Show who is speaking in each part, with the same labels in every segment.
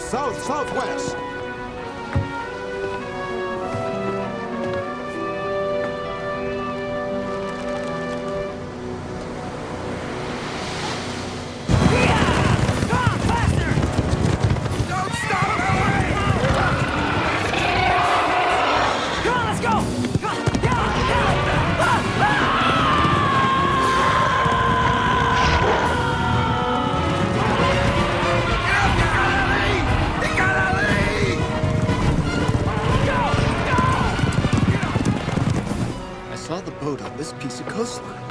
Speaker 1: south-southwest.
Speaker 2: Saw the boat on this piece of coastline.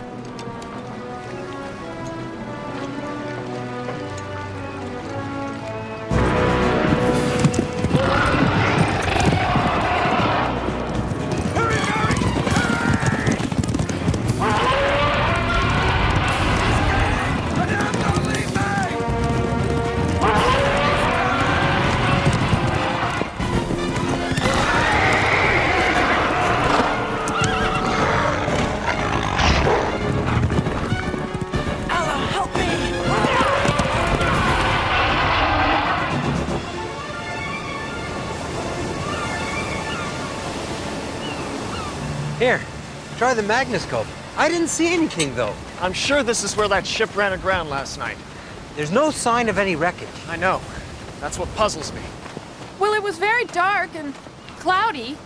Speaker 3: Here, try the magnoscope. I didn't see anything, though.
Speaker 4: I'm sure this is where that ship ran aground last night.
Speaker 3: There's no sign of any wreckage.
Speaker 4: I know. That's what puzzles me.
Speaker 5: Well, it was very dark and cloudy.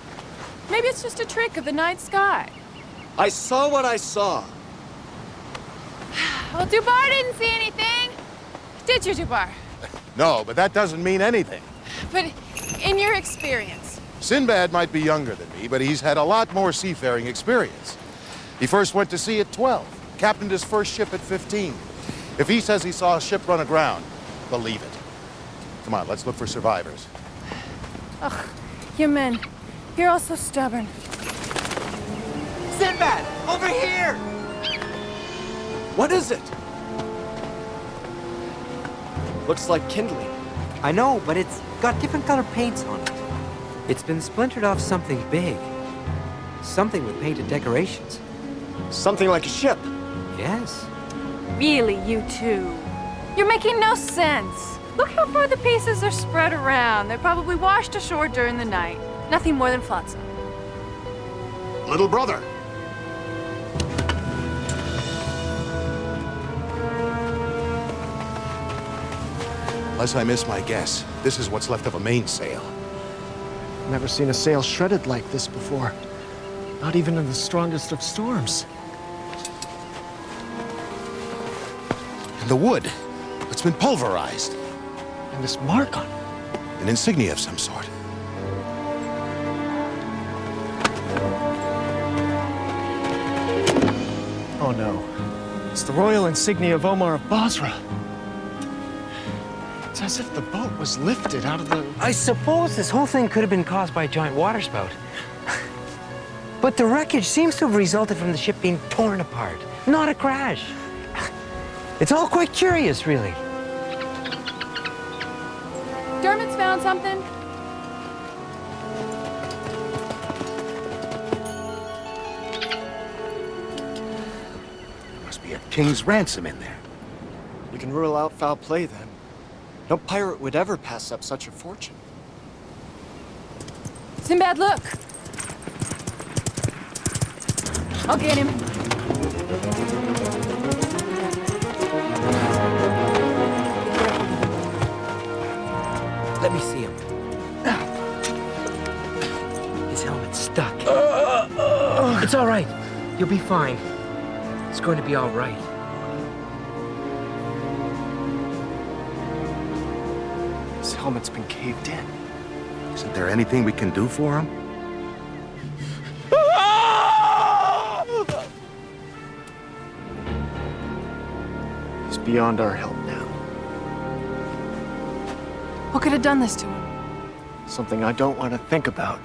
Speaker 5: Maybe it's just a trick of the night sky.
Speaker 2: I saw what I saw.
Speaker 5: Well, Dubar didn't see anything. Did you, Dubar?
Speaker 1: No, but that doesn't mean anything.
Speaker 5: But in your experience.
Speaker 1: Sinbad might be younger than me, but he's had a lot more seafaring experience. He first went to sea at 12, captained his first ship at 15. If he says he saw a ship run aground, believe it. Come on, let's look for survivors.
Speaker 5: Ugh, you men, you're all so stubborn.
Speaker 3: Sinbad, over here!
Speaker 2: What is it? Looks like kindling.
Speaker 3: I know, but it's got different color paints on it. It's been splintered off something big. Something with painted decorations.
Speaker 2: Something like a ship.
Speaker 3: Yes.
Speaker 5: Really, you two? You're making no sense. Look how far the pieces are spread around. They're probably washed ashore during the night. Nothing more than flotsam.
Speaker 1: Little brother. Unless I miss my guess, this is what's left of a mainsail.
Speaker 4: Never seen a sail shredded like this before. Not even in the strongest of storms.
Speaker 1: And the wood, it's been pulverized.
Speaker 4: And this mark on it.
Speaker 1: An insignia of some sort.
Speaker 4: Oh no. It's the royal insignia of Omar of Basra. It's as if the boat was lifted out of the...
Speaker 3: I suppose this whole thing could have been caused by a giant waterspout. But the wreckage seems to have resulted from the ship being torn apart, not a crash. It's all quite curious, really.
Speaker 5: Dermot's found something?
Speaker 1: Must be a king's ransom in there.
Speaker 2: You can rule out foul play then. No pirate would ever pass up such a fortune.
Speaker 5: Sinbad, look! I'll get him.
Speaker 3: Let me see him. His helmet's stuck. It's all right. You'll be fine. It's going to be all right.
Speaker 4: His helmet's been caved in.
Speaker 1: Isn't there anything we can do for him?
Speaker 4: He's beyond our help now.
Speaker 5: What could have done this to him?
Speaker 4: Something I don't want to think about.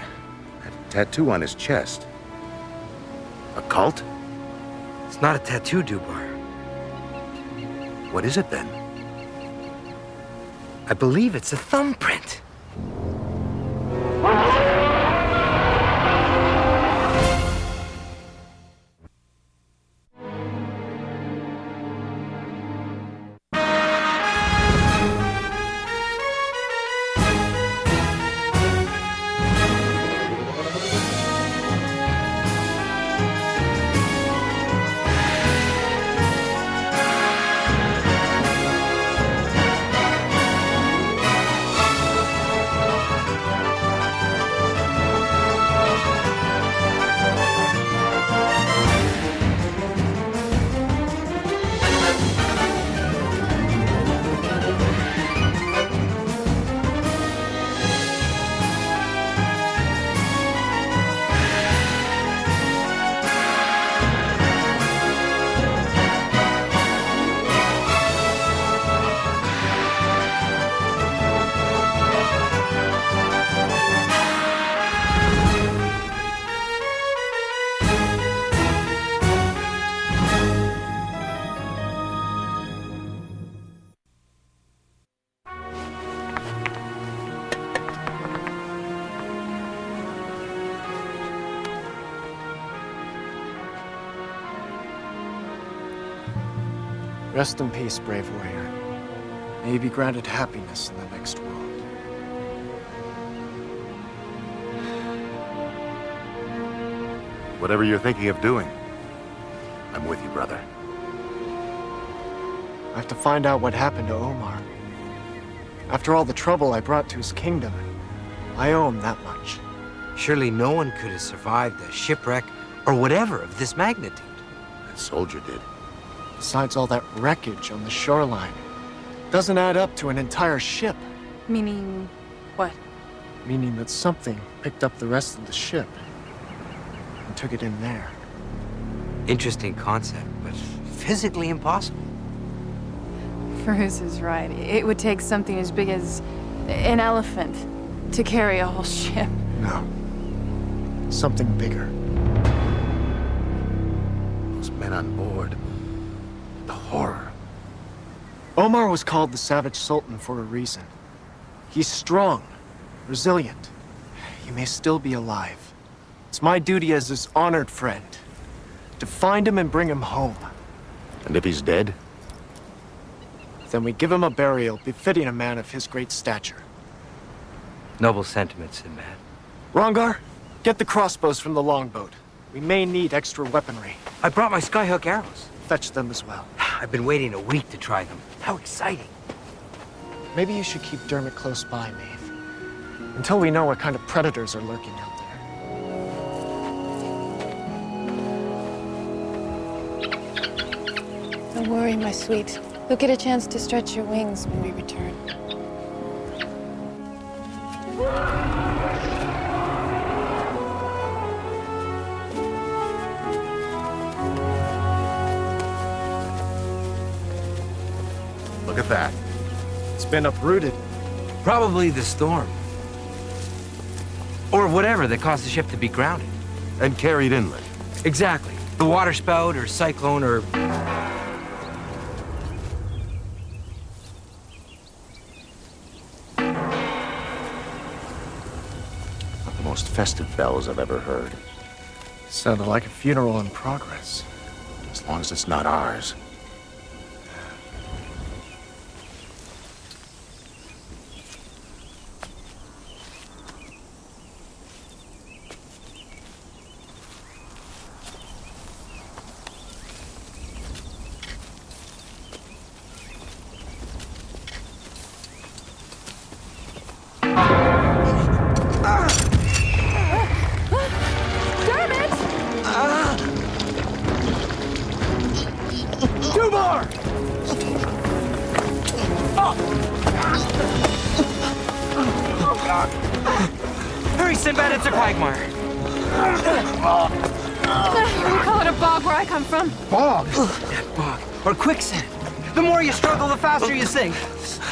Speaker 1: That tattoo on his chest. A cult?
Speaker 3: It's not a tattoo, Dubar.
Speaker 1: What is it then?
Speaker 3: I believe it's a thumbprint.
Speaker 2: Rest in peace, brave warrior. May you be granted happiness in the next world.
Speaker 1: Whatever you're thinking of doing, I'm with you, brother.
Speaker 2: I have to find out what happened to Omar. After all the trouble I brought to his kingdom, I owe him that much.
Speaker 3: Surely no one could have survived a shipwreck or whatever of this magnitude.
Speaker 1: That soldier did.
Speaker 2: Besides all that wreckage on the shoreline, doesn't add up to an entire ship.
Speaker 5: Meaning what?
Speaker 2: Meaning that something picked up the rest of the ship and took it in there.
Speaker 3: Interesting concept, but physically impossible.
Speaker 5: Bruce is right. It would take something as big as an elephant to carry a whole ship.
Speaker 2: No. Something bigger.
Speaker 1: Those men on board. The horror.
Speaker 2: Omar was called the Savage Sultan for a reason. He's strong, resilient. He may still be alive. It's my duty as his honored friend to find him and bring him home.
Speaker 1: And if he's dead?
Speaker 2: Then we give him a burial befitting a man of his great stature.
Speaker 3: Noble sentiments, Sinbad.
Speaker 2: Rongar, get the crossbows from the longboat. We may need extra weaponry.
Speaker 3: I brought my skyhook arrows.
Speaker 2: Fetch them as well.
Speaker 3: I've been waiting a week to try them. How exciting.
Speaker 2: Maybe you should keep Dermot close by, Maeve. Until we know what kind of predators are lurking out there.
Speaker 6: Don't worry, my sweet. You'll get a chance to stretch your wings when we return.
Speaker 1: Look at that.
Speaker 2: It's been uprooted.
Speaker 3: Probably the storm. Or whatever that caused the ship to be grounded.
Speaker 1: And carried inland.
Speaker 3: Exactly. The waterspout or cyclone or...
Speaker 1: Not the most festive bells I've ever heard.
Speaker 2: Sounded like a funeral in progress.
Speaker 1: As long as it's not ours.
Speaker 3: Hurry, Sinbad, it's a quagmire.
Speaker 5: We call it a bog where I come from.
Speaker 3: Bog? Bog. Or quicksand. The more you struggle, the faster you sink.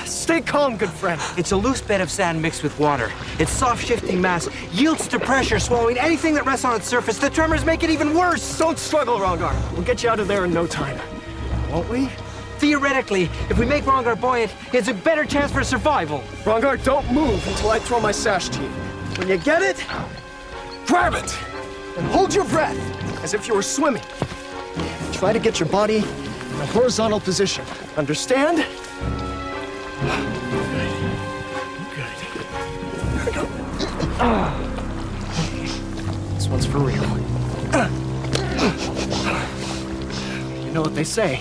Speaker 2: Stay calm, good friend.
Speaker 3: It's a loose bed of sand mixed with water. Its soft, shifting mass yields to pressure, swallowing anything that rests on its surface. The tremors make it even worse.
Speaker 2: Don't struggle, Rongar. We'll get you out of there in no time. Won't we?
Speaker 3: Theoretically, if we make Rongar buoyant, he has a better chance for survival.
Speaker 2: Rongar, don't move until I throw my sash to you. When you get it, grab it! And hold your breath, as if you were swimming. Try to get your body in a horizontal position. Understand? Good. This one's for real. You know what they say.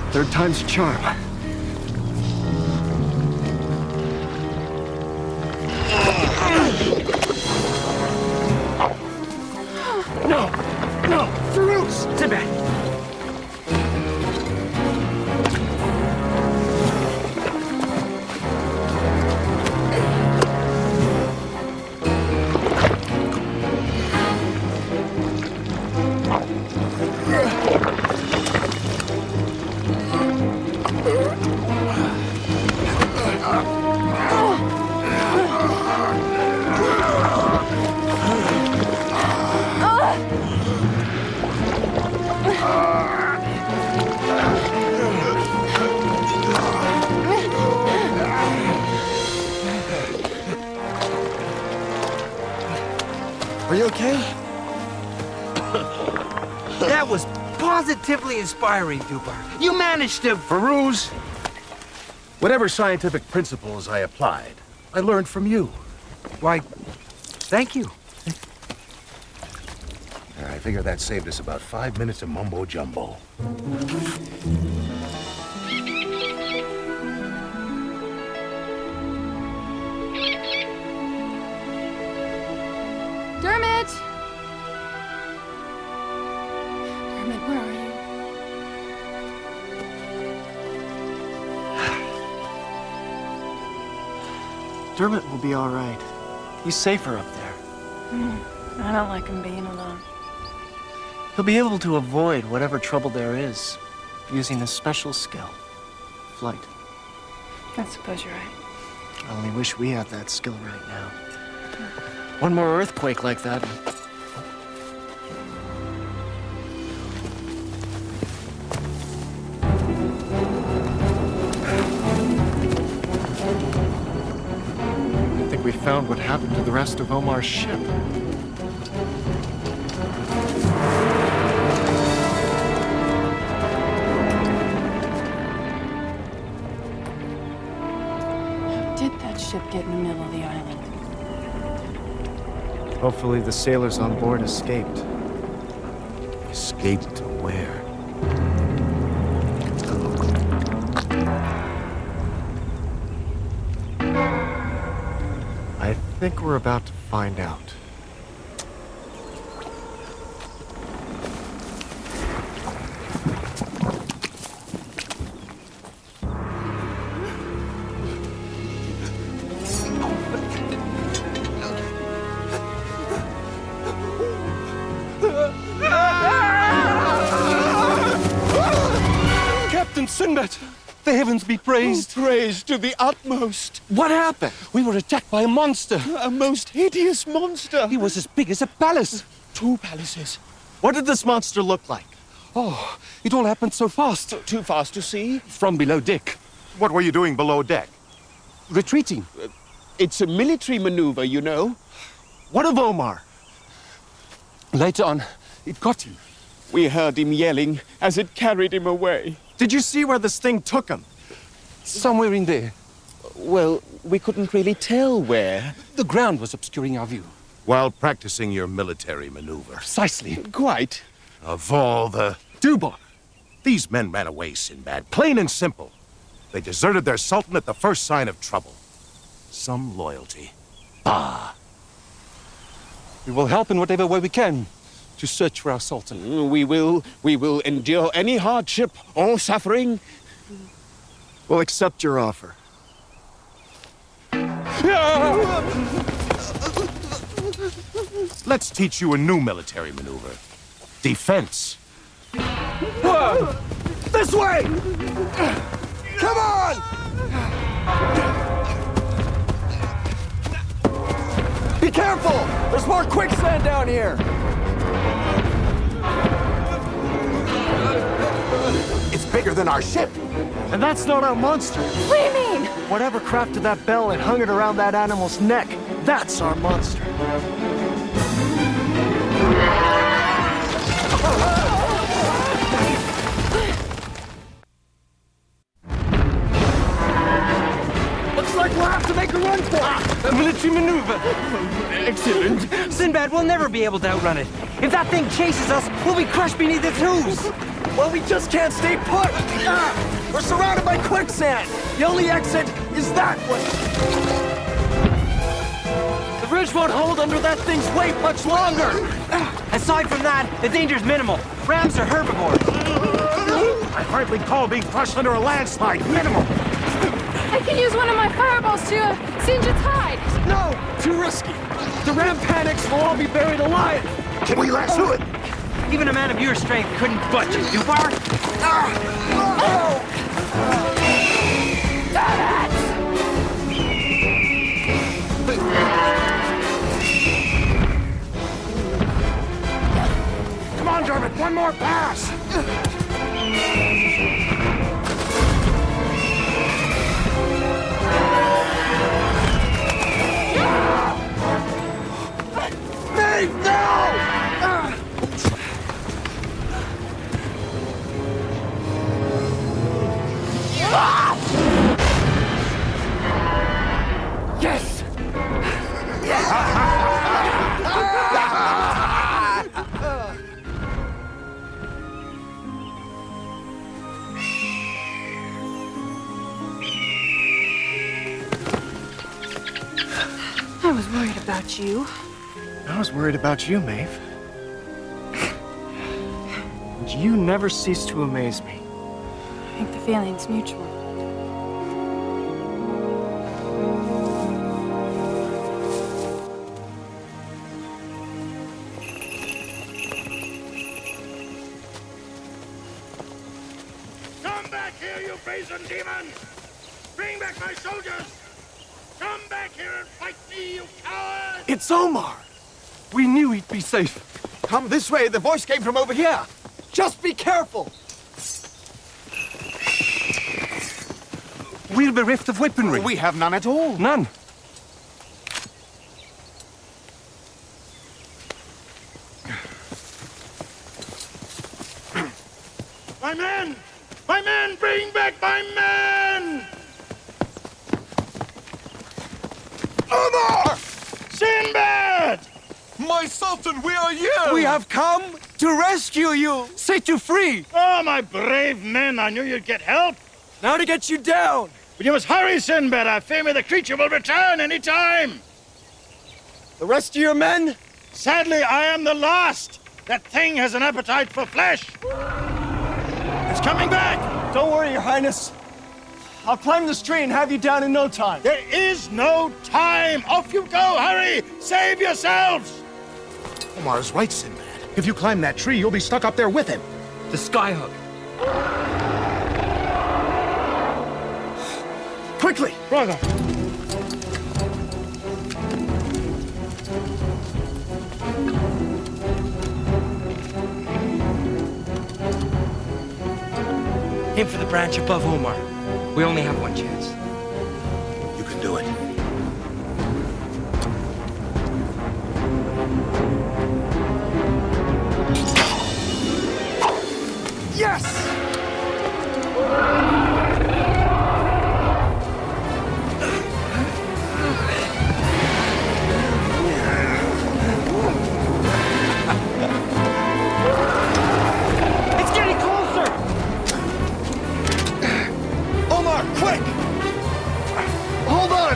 Speaker 2: Third time's a charm. No! No! Farouz!
Speaker 3: Sinbad.
Speaker 2: Are you okay?
Speaker 3: That was positively inspiring, Dubar. You managed to...
Speaker 1: Peruse, whatever scientific principles I applied, I learned from you.
Speaker 3: Why, thank you.
Speaker 1: I figure that saved us about 5 minutes of mumbo-jumbo.
Speaker 5: Dermot! Dermot, where are you?
Speaker 2: Dermot will be all right. He's safer up there.
Speaker 5: I don't like him being alone.
Speaker 2: He'll be able to avoid whatever trouble there is using a special skill. Flight.
Speaker 5: I suppose you're right.
Speaker 2: I only wish we had that skill right now. One more earthquake like that. I think we found what happened to the rest of Omar's ship.
Speaker 5: Did that ship get in the middle of the island?
Speaker 2: Hopefully the sailors on board escaped.
Speaker 1: Escaped to where?
Speaker 2: I think we're about to find out.
Speaker 7: Captain Sinbad! The heavens be praised!
Speaker 8: Praised to the utmost.
Speaker 2: What happened?
Speaker 7: We were attacked by a monster.
Speaker 8: A most hideous monster.
Speaker 7: He was as big as a palace.
Speaker 8: 2 palaces.
Speaker 2: What did this monster look like?
Speaker 7: Oh, it all happened so fast.
Speaker 8: Too fast to see.
Speaker 7: From below deck.
Speaker 1: What were you doing below deck?
Speaker 7: Retreating.
Speaker 8: It's a military maneuver, you know.
Speaker 2: What of Omar?
Speaker 7: Later on, it got him.
Speaker 8: We heard him yelling as it carried him away.
Speaker 2: Did you see where this thing took him?
Speaker 7: Somewhere in there.
Speaker 8: Well, we couldn't really tell where.
Speaker 7: The ground was obscuring our view.
Speaker 1: While practicing your military maneuver.
Speaker 7: Precisely.
Speaker 8: Quite.
Speaker 1: Of all the...
Speaker 2: Dubar!
Speaker 1: These men ran away, Sinbad. Plain and simple. They deserted their sultan at the first sign of trouble. Some loyalty. Bah!
Speaker 7: We will help in whatever way we can to search for our sultan.
Speaker 8: We will endure any hardship or suffering.
Speaker 2: We'll accept your offer.
Speaker 1: Let's teach you a new military maneuver. Defense.
Speaker 2: This way! Come on! Be careful! There's more quicksand down here!
Speaker 1: It's bigger than our ship.
Speaker 2: And that's not our monster.
Speaker 5: What do you mean?
Speaker 2: Whatever crafted that bell and hung it around that animal's neck, that's our monster. Looks like we'll have to make a run for it.
Speaker 7: A military maneuver.
Speaker 8: Excellent.
Speaker 3: Sinbad, we'll never be able to outrun it. If that thing chases us, we'll be crushed beneath its hooves.
Speaker 2: Well, we just can't stay put. We're surrounded by quicksand. The only exit is that way. The bridge won't hold under that thing's weight much longer.
Speaker 3: Aside from that, the danger's minimal. Rams are herbivores.
Speaker 1: I hardly call being crushed under a landslide minimal.
Speaker 5: I can use one of my fireballs to singe its hide.
Speaker 2: No, too risky. The ram panics, we'll all be buried alive.
Speaker 1: Can we lasso it?
Speaker 3: Even a man of your strength couldn't budge it, Dubar.
Speaker 1: Come on, Dermot, one more pass.
Speaker 6: Worried about you.
Speaker 4: I was worried about you, Maeve. And you never cease to amaze me.
Speaker 5: I think the feeling's mutual.
Speaker 9: Come back here, you brazen demon! Bring back my soldiers! Come back here and fight me, you coward!
Speaker 7: It's Omar! We knew he'd be safe.
Speaker 2: Come this way. The voice came from over here. Just be careful.
Speaker 7: We're bereft of weaponry.
Speaker 2: We have none at all.
Speaker 7: None.
Speaker 9: My men! My men! Bring back my men!
Speaker 2: Omar!
Speaker 9: Sinbad!
Speaker 7: My Sultan, where are you?
Speaker 2: We have come to rescue you.
Speaker 7: Set you free.
Speaker 9: Oh, my brave men! I knew you'd get help!
Speaker 2: Now to get you down.
Speaker 9: But you must hurry, Sinbad! I fear me the creature will return any time!
Speaker 2: The rest of your men?
Speaker 9: Sadly, I am the last! That thing has an appetite for flesh! It's coming back!
Speaker 4: Don't worry, Your Highness. I'll climb this tree and have you down in no time.
Speaker 9: There is no time! Off you go! Hurry! Save yourselves!
Speaker 1: Omar's right, Sinbad. If you climb that tree, you'll be stuck up there with him.
Speaker 3: The skyhook.
Speaker 4: Quickly!
Speaker 9: Brother!
Speaker 3: Aim for the branch above Omar. We only have one chance.
Speaker 1: You can do it.
Speaker 2: Yes!
Speaker 3: It's getting closer!
Speaker 2: Omar, quick! Hold on!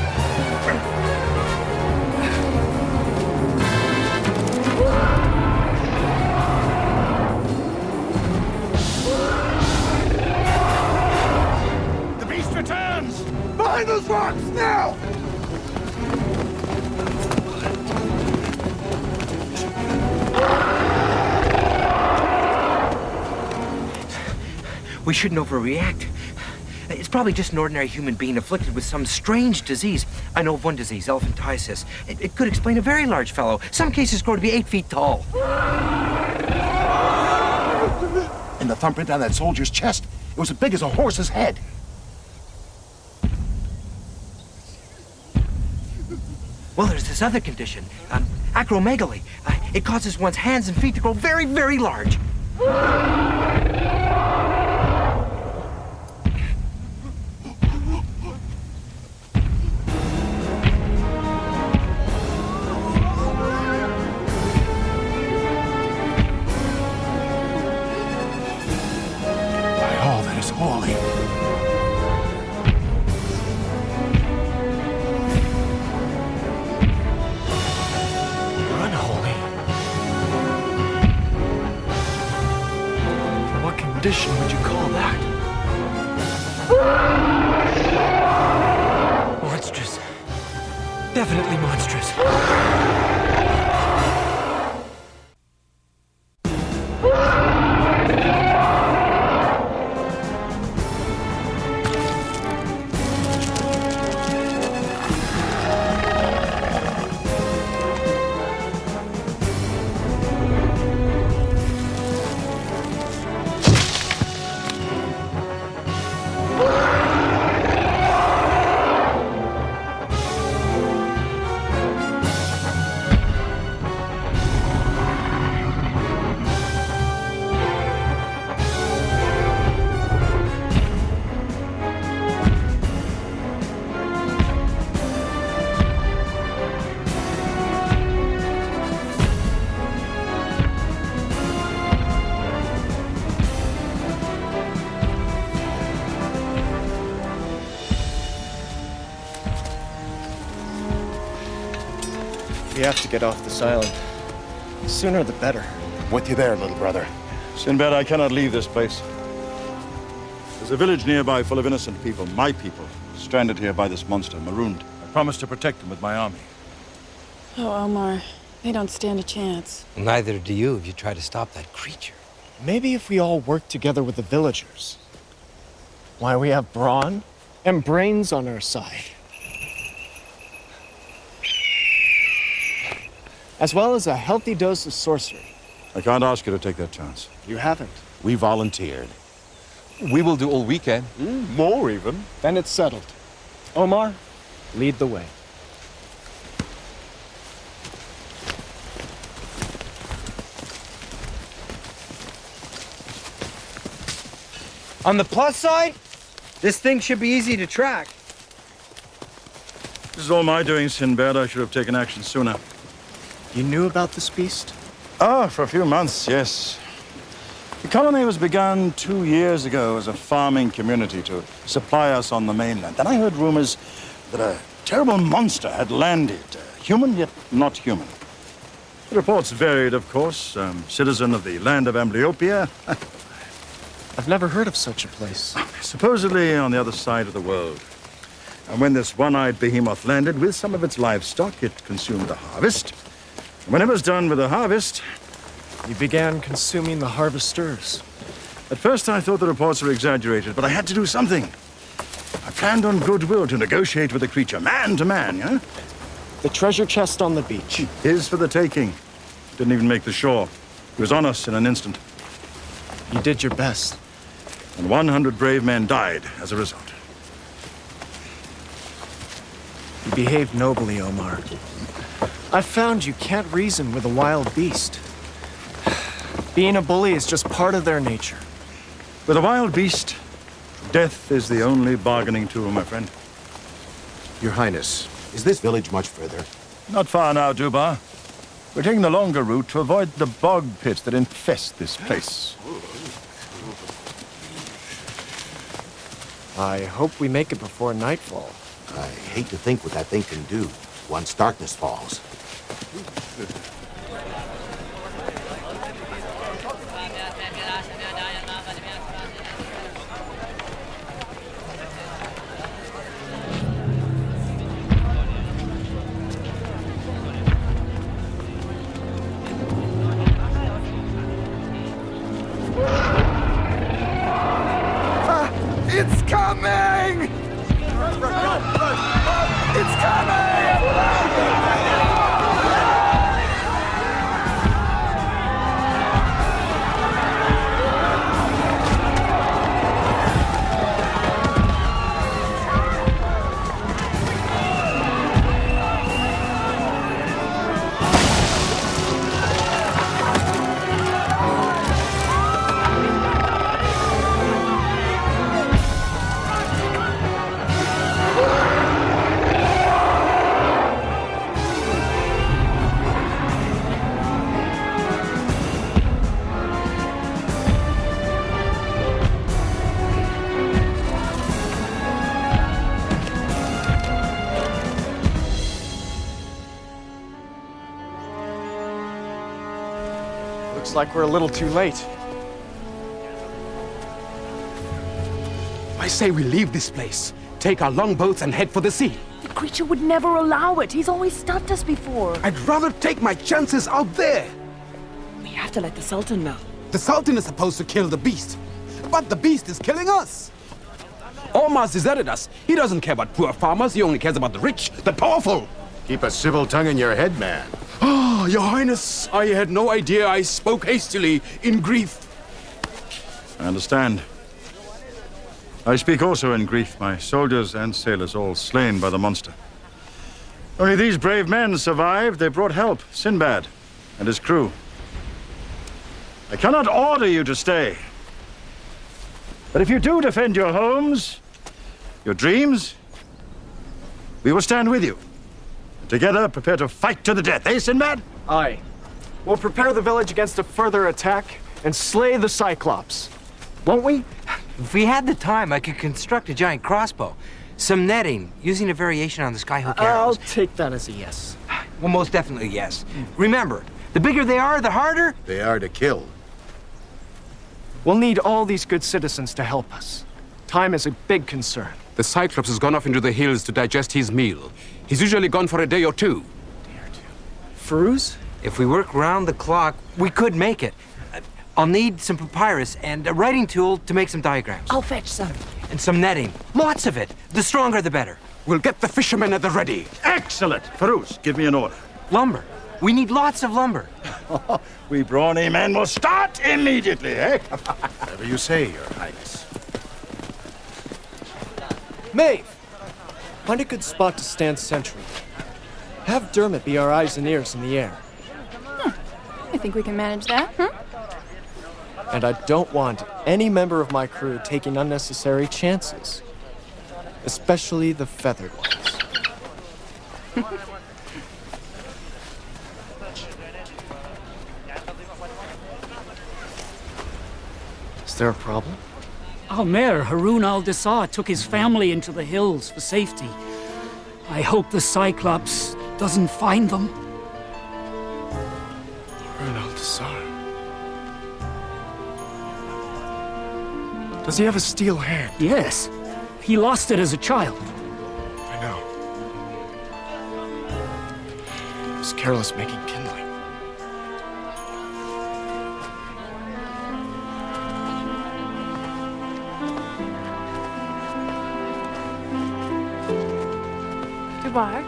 Speaker 9: The beast returns!
Speaker 2: Behind those rocks, now!
Speaker 3: We shouldn't overreact. It's probably just an ordinary human being afflicted with some strange disease. I know of one disease, elephantiasis. It could explain a very large fellow. Some cases grow to be 8 feet tall.
Speaker 1: And the thumbprint on that soldier's chest, it was as big as a horse's head.
Speaker 3: Well, there's this other condition, acromegaly. It causes one's hands and feet to grow very, very large.
Speaker 1: By all that is holy.
Speaker 4: Unholy. What condition would you call that?
Speaker 3: Monstrous. Definitely monstrous.
Speaker 4: We have to get off this island. The sooner the better.
Speaker 1: With you there, little brother.
Speaker 9: Sinbad, I cannot leave this place. There's a village nearby full of innocent people, my people, stranded here by this monster, marooned. I promised to protect them with my army.
Speaker 6: Oh, Omar, they don't stand a chance.
Speaker 3: Neither do you if you try to stop that creature.
Speaker 4: Maybe if we all work together with the villagers. Why, we have brawn and brains on our side. As well as a healthy dose of sorcery.
Speaker 9: I can't ask you to take that chance.
Speaker 4: You haven't.
Speaker 1: We volunteered.
Speaker 7: We will do all we can.
Speaker 4: More even. Then it's settled. Omar, lead the way.
Speaker 3: On the plus side, this thing should be easy to track.
Speaker 9: This is all my doing, Sinbad. I should have taken action sooner.
Speaker 4: You knew about this beast?
Speaker 9: For a few months, yes. The colony was begun 2 years ago as a farming community to supply us on the mainland. Then I heard rumors that a terrible monster had landed. Human, yet not human. The reports varied, of course. Citizen of the land of Amblyopia.
Speaker 4: I've never heard of such a place.
Speaker 9: Supposedly on the other side of the world. And when this one-eyed behemoth landed with some of its livestock, it consumed the harvest. And when it was done with the harvest,
Speaker 4: You began consuming the harvesters.
Speaker 9: at first I thought the reports were exaggerated, but I had to do something. I planned on goodwill to negotiate with the creature, man to man, you know?
Speaker 4: The treasure chest on the beach.
Speaker 9: His for the taking. Didn't even make the shore. He was on us in an instant.
Speaker 4: You did your best.
Speaker 9: And 100 brave men died as a result.
Speaker 4: You behaved nobly, Omar. I found you can't reason with a wild beast. Being a bully is just part of their nature.
Speaker 9: With a wild beast, death is the only bargaining tool, my friend.
Speaker 1: Your Highness, is this village much further?
Speaker 9: Not far now, Dubar. We're taking the longer route to avoid the bog pits that infest this place.
Speaker 4: I hope we make it before nightfall.
Speaker 1: I hate to think what that thing can do once darkness falls.
Speaker 8: It's coming! It's coming!
Speaker 4: Looks like we're a little too late.
Speaker 8: I say we leave this place, take our longboats and head for the sea.
Speaker 10: The creature would never allow it. He's always stopped us before.
Speaker 8: I'd rather take my chances out there.
Speaker 10: We have to let the Sultan know.
Speaker 8: The Sultan is supposed to kill the beast, but the beast is killing us. Omar's deserted us. He doesn't care about poor farmers. He only cares about the rich, the powerful.
Speaker 1: Keep a civil tongue in your head, man.
Speaker 8: Ah, Your Highness, I had no idea I spoke hastily in grief.
Speaker 9: I understand. I speak also in grief, my soldiers and sailors all slain by the monster. Only these brave men survived. They brought help, Sinbad and his crew. I cannot order you to stay. But if you do defend your homes, your dreams, we will stand with you. Together, prepare to fight to the death, eh, Sinbad?
Speaker 4: Aye. We'll prepare the village against a further attack and slay the Cyclops. Won't we?
Speaker 3: If we had the time, I could construct a giant crossbow. Some netting, using a variation on the skyhook
Speaker 4: I'll
Speaker 3: arrows.
Speaker 4: take that as a yes.
Speaker 3: Well, most definitely yes. Remember, the bigger they are, the harder.
Speaker 1: They are to kill.
Speaker 4: We'll need all these good citizens to help us. Time is a big concern.
Speaker 8: The Cyclops has gone off into the hills to digest his meal. He's usually gone for a day or two.
Speaker 4: Firuz?
Speaker 3: If we work round the clock, we could make it. I'll need some papyrus and a writing tool to make some diagrams.
Speaker 10: I'll fetch some.
Speaker 3: And some netting. Lots of it. The stronger, the better.
Speaker 8: We'll get the fishermen at the ready.
Speaker 9: Excellent! Faruz, give me an order.
Speaker 3: Lumber. We need lots of lumber.
Speaker 9: We brawny men will start immediately, eh?
Speaker 1: Whatever you say, Your Highness.
Speaker 4: Maeve! Find a good spot to stand sentry. Have Dermot be our eyes and ears in the air.
Speaker 5: I think we can manage that, huh?
Speaker 4: And I don't want any member of my crew taking unnecessary chances. Especially the feathered ones. Is there a problem?
Speaker 10: Our mayor, Harun al-Dessar, took his family into the hills for safety. I hope the Cyclops doesn't find them.
Speaker 4: Harun al-Dessar. Does he have a steel hand?
Speaker 10: Yes. He lost it as a child.
Speaker 4: I know. He was careless making kindling.
Speaker 5: Dubar,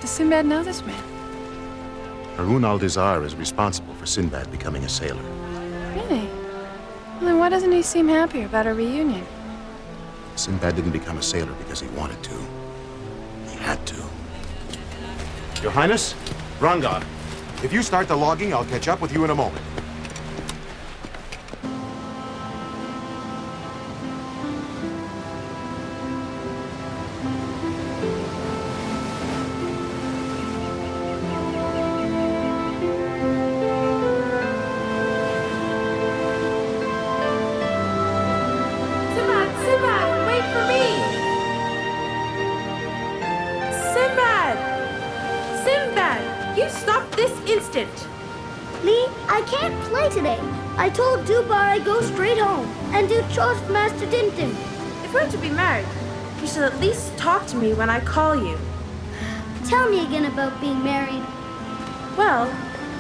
Speaker 5: does Sinbad know this man?
Speaker 1: Harun al-Dizar is responsible for Sinbad becoming a sailor.
Speaker 5: Really? Well, then why doesn't he seem happy about our reunion?
Speaker 1: Sinbad didn't become a sailor because he wanted to. He had to. Your Highness, Rangan, if you start the logging, I'll catch up with you in a moment.
Speaker 11: Lee, I can't play today. I told Dubar I'd go straight home and do chores with Master Tintin.
Speaker 12: If we're to be married, you should at least talk to me when I call you.
Speaker 11: Tell me again about being married.
Speaker 12: Well,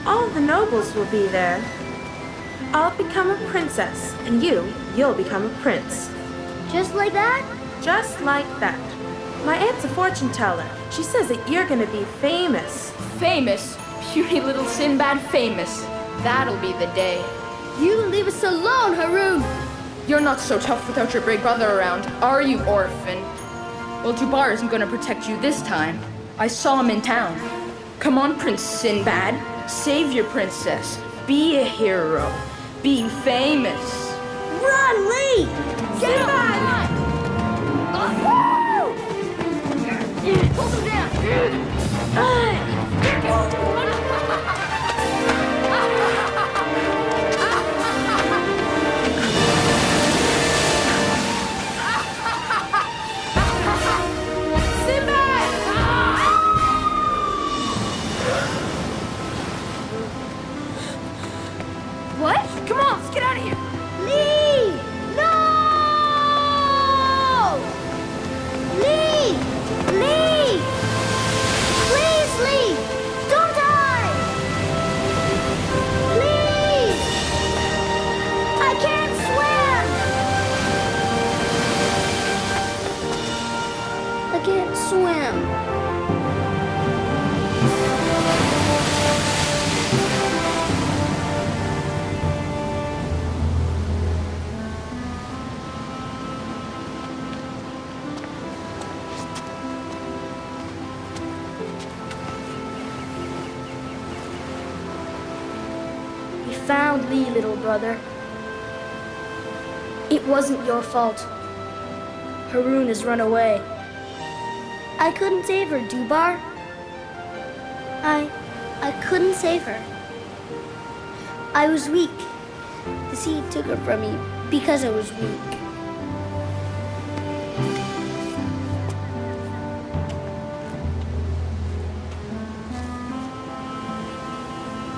Speaker 12: all the nobles will be there. I'll become a princess, and you'll become a prince.
Speaker 11: Just like that?
Speaker 12: Just like that. My aunt's a fortune teller. She says that you're gonna be famous.
Speaker 13: Famous? Puny little Sinbad famous. That'll be the day.
Speaker 11: You leave us alone, Harun!
Speaker 13: You're not so tough without your big brother around, are you, orphan? Well, Dubar isn't gonna protect you this time. I saw him in town. Come on, Prince Sinbad. Save your princess. Be a hero. Be famous.
Speaker 11: Run, Lee!
Speaker 13: Sinbad!
Speaker 11: Hold him down!
Speaker 13: What? Come on, let's get out of here.
Speaker 11: Lee! No! Lee! Lee! Please, Lee! Don't die! Please! I can't swim! I can't swim. Found Lee, little brother. It wasn't your fault. Harun has run away. I couldn't save her, Dubar. I couldn't save her. I was weak. The sea took her from me because I was weak.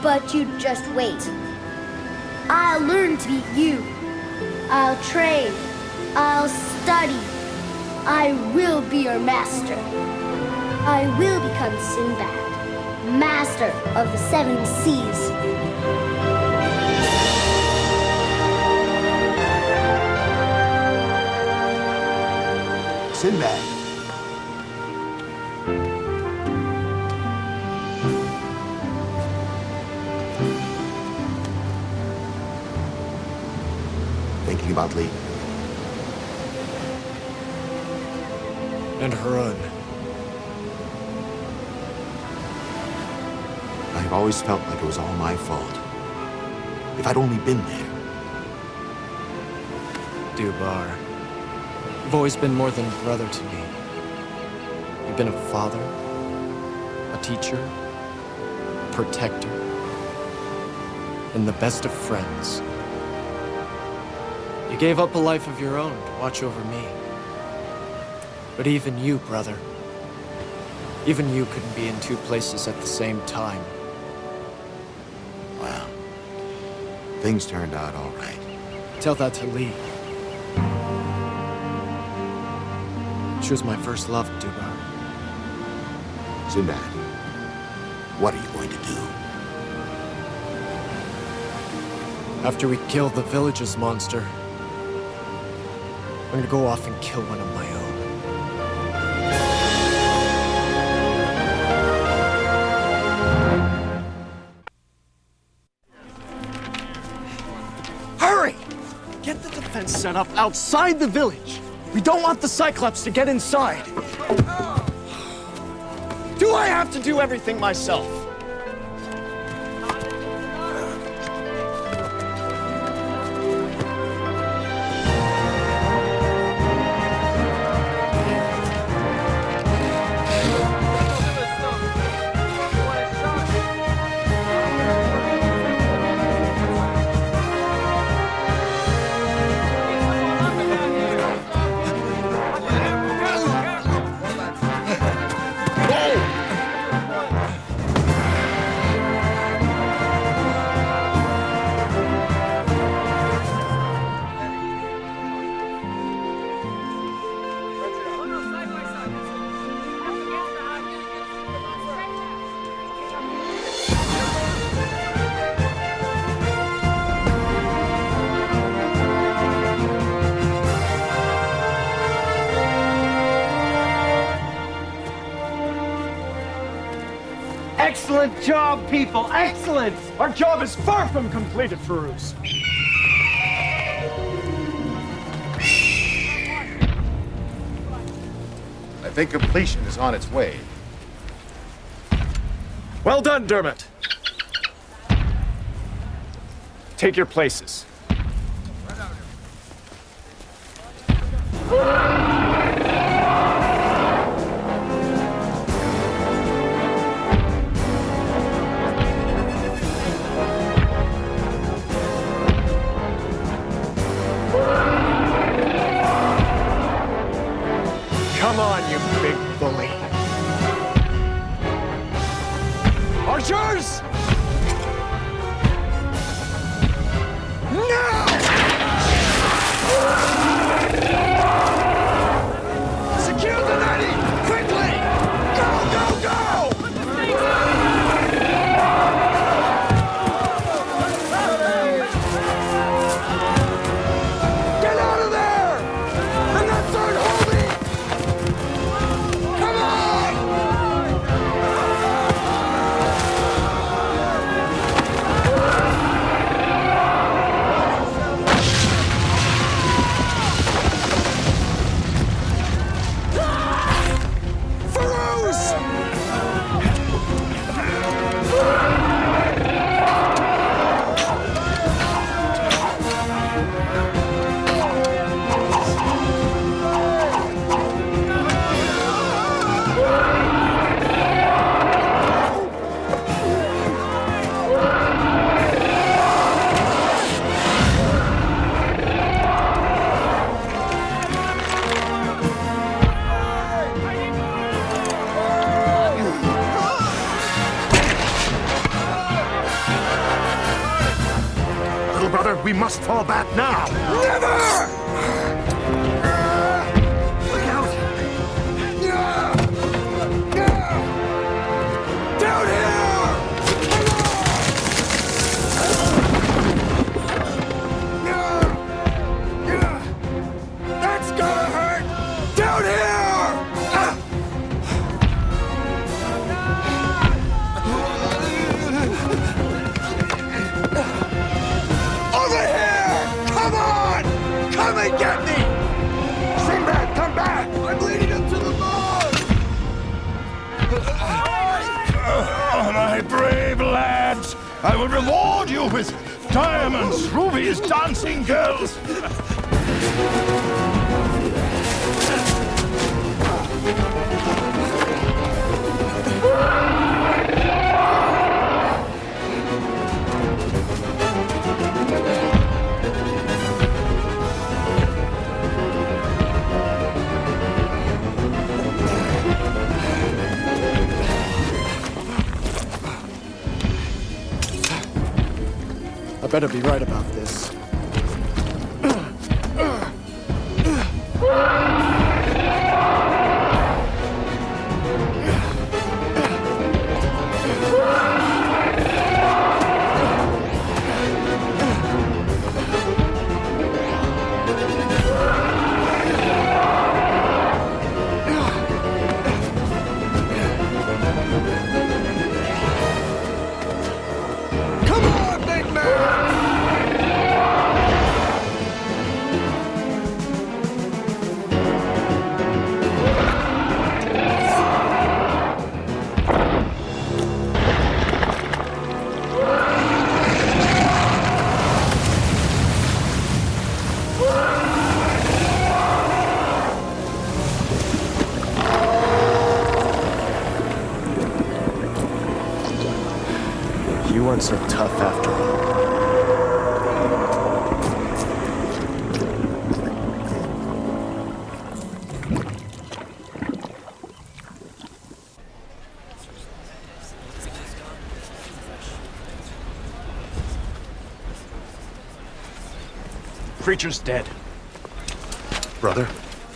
Speaker 11: But you just wait. I'll learn to be you. I'll train. I'll study. I will be your master. I will become Sinbad, master of the 7 seas.
Speaker 1: Sinbad. Thinking about leaving.
Speaker 2: And Harun.
Speaker 1: I've always felt like it was all my fault. If I'd only been there.
Speaker 2: Dubar, you've always been more than a brother to me. You've been a father, a teacher, a protector, and the best of friends. You gave up a life of your own to watch over me. But even you, brother, even you couldn't be in 2 places at the same time.
Speaker 1: Well, things turned out all right.
Speaker 2: Tell that to Lee. She was my first love, Dubar.
Speaker 1: Sinbad, what are you going to do?
Speaker 2: After we kill the village's monster, I'm gonna go off and kill one of my own. Hurry! Get the defense set up outside the village. We don't want the Cyclops to get inside. Do I have to do everything myself?
Speaker 4: Excellent job, people! Excellent! Our job is far from completed, Farouz.
Speaker 1: I think completion is on its way.
Speaker 2: Well done, Dermot. Take your places. Come on, you big bully. Archers! No! Secure the 90! Quickly! Go, go, go! Get out of there! And then start holding! Come on!
Speaker 14: We must fall back now.
Speaker 8: Never!
Speaker 14: Look out!
Speaker 8: Down here! That's gonna hurt! Down here! Over here! Come on! Come and get me!
Speaker 14: Sinbad, come back!
Speaker 8: I'm leading him to the mud!
Speaker 14: Oh, my brave lads! I will reward you with diamonds, rubies, dancing girls!
Speaker 4: I better be right about this.
Speaker 8: Come on, big man!
Speaker 2: You weren't so tough after all. Creature's dead.
Speaker 1: Brother?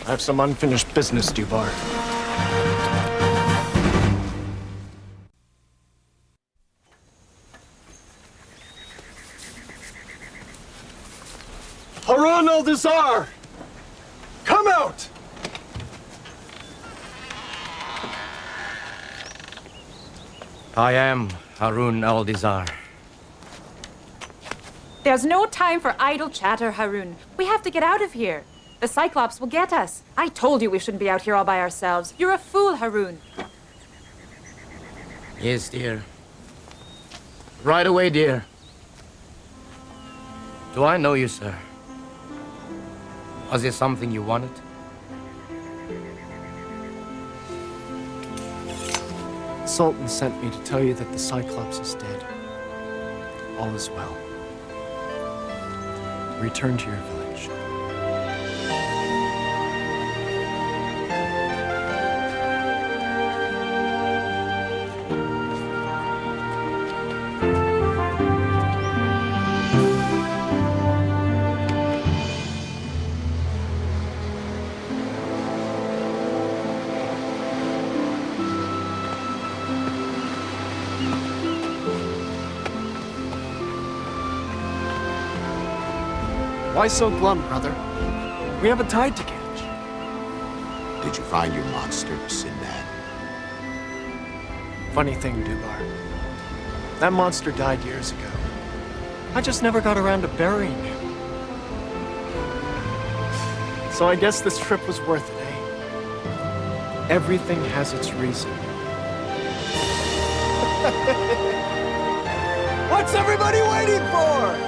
Speaker 2: I have some unfinished business, Dubar. Harun al-Dazar! Come out!
Speaker 3: I am Harun al-Dazar.
Speaker 5: There's no time for idle chatter, Harun. We have to get out of here. The Cyclops will get us. I told you we shouldn't be out here all by ourselves. You're a fool, Harun.
Speaker 3: Yes, dear. Right away, dear. Do I know you, sir? Was there something you wanted?
Speaker 2: Sultan sent me to tell you that the Cyclops is dead. All is well. Return to your village. Why so glum, brother? We have a tide to catch.
Speaker 15: Did you find your monster, Sinbad?
Speaker 2: Funny thing, Dubar. That monster died years ago. I just never got around to burying him. So I guess this trip was worth it, eh? Everything has its reason.
Speaker 4: What's everybody waiting for?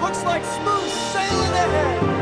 Speaker 4: Looks like smooth sailing ahead.